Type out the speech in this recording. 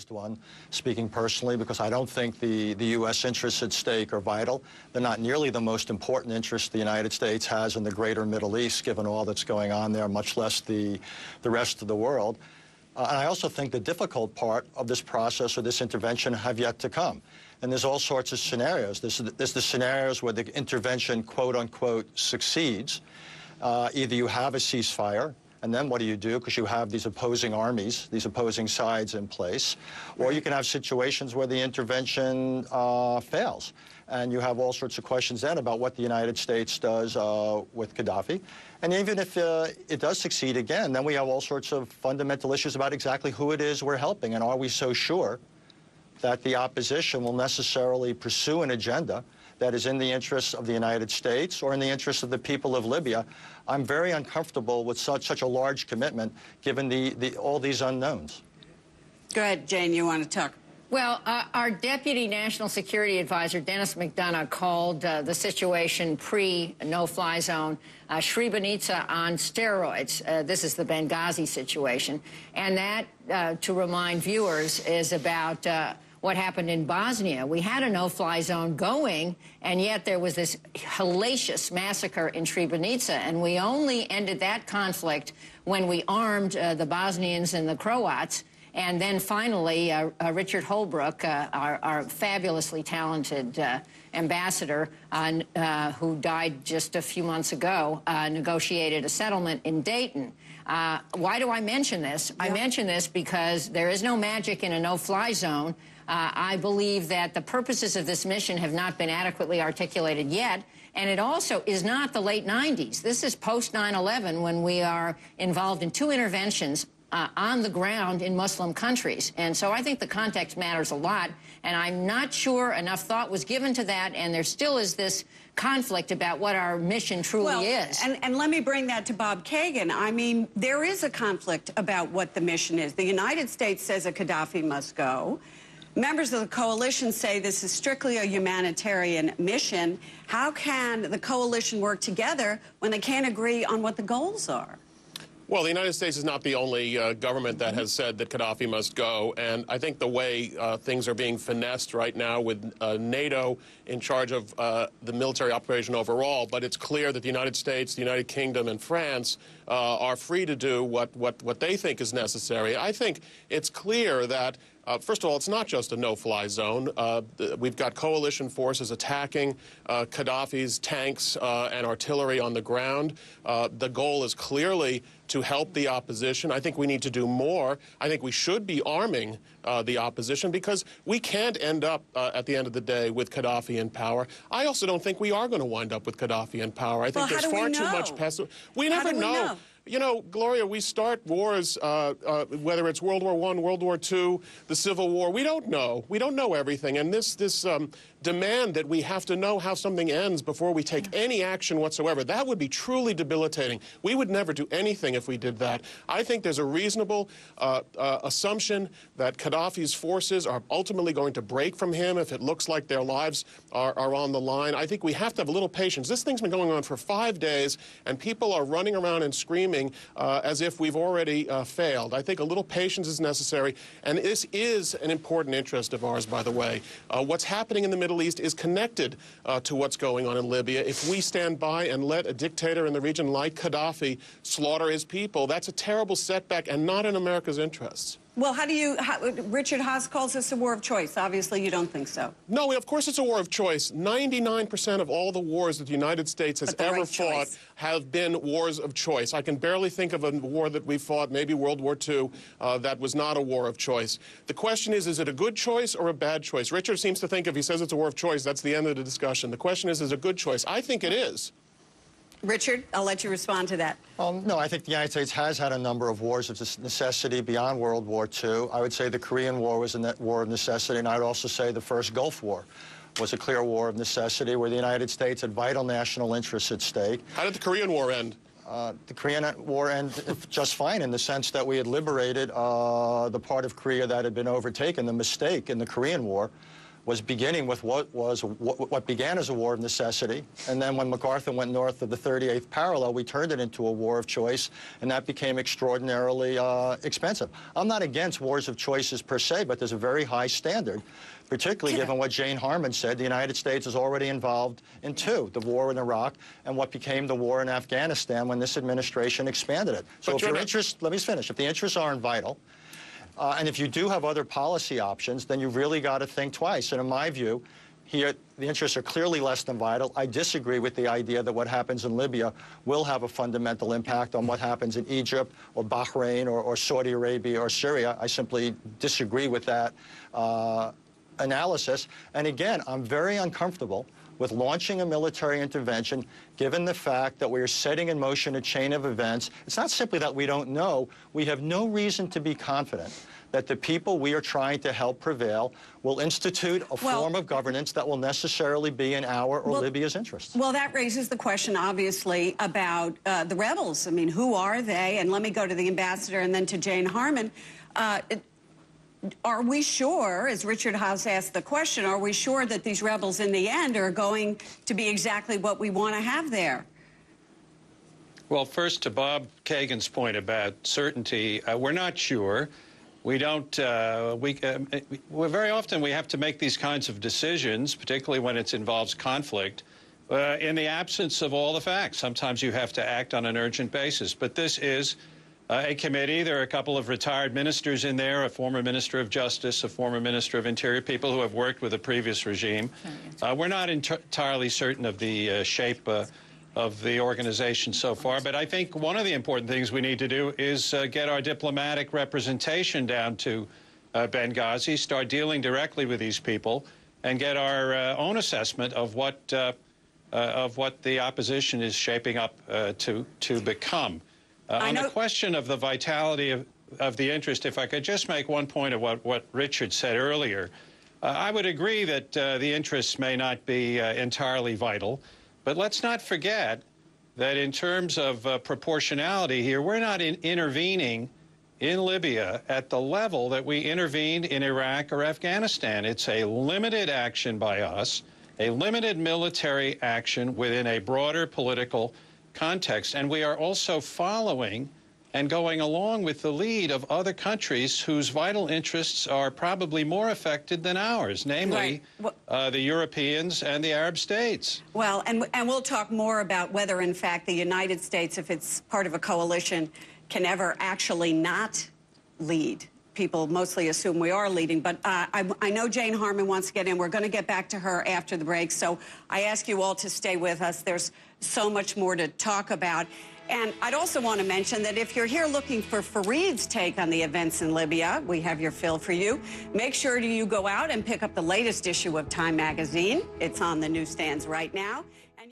One, speaking personally, because I don't think the U.S. interests at stake are vital. They're not nearly the most important interest the United States has in the greater Middle East, given all that's going on there, much less the rest of the world. And I also think the difficult part of this process or this intervention have yet to come. And there's all sorts of scenarios. There's the scenarios where the intervention, quote unquote, succeeds. Either you have a ceasefire, and then what do you do? Because you have these opposing armies, these opposing sides in place. Or you can have situations where the intervention fails. And you have all sorts of questions then about what the United States does with Gaddafi. And even if it does succeed again, then we have all sorts of fundamental issues about exactly who it is we're helping. And are we so sure that the opposition will necessarily pursue an agenda that is in the interests of the United States or in the interests of the people of Libya? I'm very uncomfortable with such a large commitment, given all these unknowns. Go ahead, Jane, you want to talk? Well, our Deputy National Security Advisor, Dennis McDonough, called the situation pre-no-fly zone Srebrenica on steroids. This is the Benghazi situation. And that, to remind viewers, is about what happened in Bosnia. We had a no-fly zone going, and yet there was this hellacious massacre in Srebrenica, and we only ended that conflict when we armed the Bosnians and the Croats. And then finally, Richard Holbrooke, our fabulously talented ambassador, who died just a few months ago, negotiated a settlement in Dayton. Why do I mention this? I mention this because there is no magic in a no-fly zone. I believe that the purposes of this mission have not been adequately articulated yet. And it also is not the late 90s. This is post 9/11, when we are involved in two interventions on the ground in Muslim countries. And so I think the context matters a lot, and I'm not sure enough thought was given to that, and there still is this conflict about what our mission truly is. And let me bring that to Bob Kagan. I mean, there is a conflict about what the mission is. The United States says that Gaddafi must go. Members of the coalition say this is strictly a humanitarian mission. How can the coalition work together when they can't agree on what the goals are? Well, the United States is not the only government that has said that Gaddafi must go, and I think the way things are being finessed right now with NATO in charge of the military operation overall, but it's clear that the United States, the United Kingdom, and France are free to do what they think is necessary. I think it's clear that first of all, it's not just a no-fly zone. We've got coalition forces attacking Gaddafi's tanks and artillery on the ground. The goal is clearly to help the opposition. I think we need to do more. I think we should be arming the opposition, because we can't end up at the end of the day with Gaddafi in power. I also don't think we are going to wind up with Gaddafi in power. I think there's far too much pessimism. We never know. You know, Gloria, we start wars, whether it's World War I, World War II, the Civil War. We don't know. We don't know everything. And this demand that we have to know how something ends before we take any action whatsoever, that would be truly debilitating. We would never do anything if we did that. I think there's a reasonable assumption that Gaddafi's forces are ultimately going to break from him if it looks like their lives are on the line. I think we have to have a little patience. This thing's been going on for 5 days, and people are running around and screaming as if we've already failed. I think a little patience is necessary, and this is an important interest of ours, by the way. What's happening in the Middle East is connected to what's going on in Libya. If we stand by and let a dictator in the region like Gaddafi slaughter his people, that's a terrible setback and not in America's interests. Well, Richard Haas calls this a war of choice. Obviously, you don't think so. No, of course it's a war of choice. 99% of all the wars that the United States has ever fought have been wars of choice. I can barely think of a war that we fought, maybe World War II, that was not a war of choice. The question is it a good choice or a bad choice? Richard seems to think if he says it's a war of choice, that's the end of the discussion. The question is it a good choice? I think it is. Richard, I'll let you respond to that. No, I think the United States has had a number of wars of necessity beyond World War II. I would say the Korean War was a war of necessity, and I'd also say the first Gulf War was a clear war of necessity where the United States had vital national interests at stake. How did the Korean War end? The Korean War ended just fine in the sense that we had liberated the part of Korea that had been overtaken. The mistake in the Korean War was beginning with what began as a war of necessity, and then when MacArthur went north of the 38th parallel, we turned it into a war of choice, and that became extraordinarily expensive. I'm not against wars of choices per se, but there's a very high standard, particularly given what Jane Harman said. The United States is already involved in two, the war in Iraq and what became the war in Afghanistan when this administration expanded it. So if your interests, let me finish, if the interests aren't vital, and if you do have other policy options, then you've really got to think twice. And in my view, here, the interests are clearly less than vital. I disagree with the idea that what happens in Libya will have a fundamental impact on what happens in Egypt or Bahrain or Saudi Arabia or Syria. I simply disagree with that analysis. And again, I'm very uncomfortable with launching a military intervention, given the fact that we are setting in motion a chain of events. It's not simply that we don't know. We have no reason to be confident that the people we are trying to help prevail will institute a form of governance that will necessarily be in our or Libya's interests. Well, that raises the question, obviously, about the rebels. I mean, who are they? And let me go to the ambassador and then to Jane Harman. Are we sure, as Richard House asked the question, are we sure that these rebels in the end are going to be exactly what we want to have there? Well, first to Bob Kagan's point about certainty, we're not sure. We don't, very often we have to make these kinds of decisions, particularly when it involves conflict, in the absence of all the facts. Sometimes you have to act on an urgent basis. But this is a committee. There are a couple of retired ministers in there, a former minister of justice, a former minister of interior, people who have worked with the previous regime. We're not entirely certain of the shape of the organization so far, but I think one of the important things we need to do is get our diplomatic representation down to Benghazi, start dealing directly with these people, and get our own assessment of what the opposition is shaping up to become. On the question of the vitality of the interest, if I could just make one point of what Richard said earlier, I would agree that the interests may not be entirely vital, but let's not forget that in terms of proportionality here, we're not intervening in Libya at the level that we intervened in Iraq or Afghanistan. It's a limited action by us, a limited military action within a broader political context. And we are also following and going along with the lead of other countries whose vital interests are probably more affected than ours, namely the Europeans and the Arab states. Well, and we'll talk more about whether, in fact, the United States, if it's part of a coalition, can ever actually not lead. People mostly assume we are leading, but I know Jane Harman wants to get in. We're going to get back to her after the break, so I ask you all to stay with us. There's so much more to talk about. And I'd also want to mention that if you're here looking for Fareed's take on the events in Libya, we have your fill for you. Make sure you go out and pick up the latest issue of Time magazine. It's on the newsstands right now.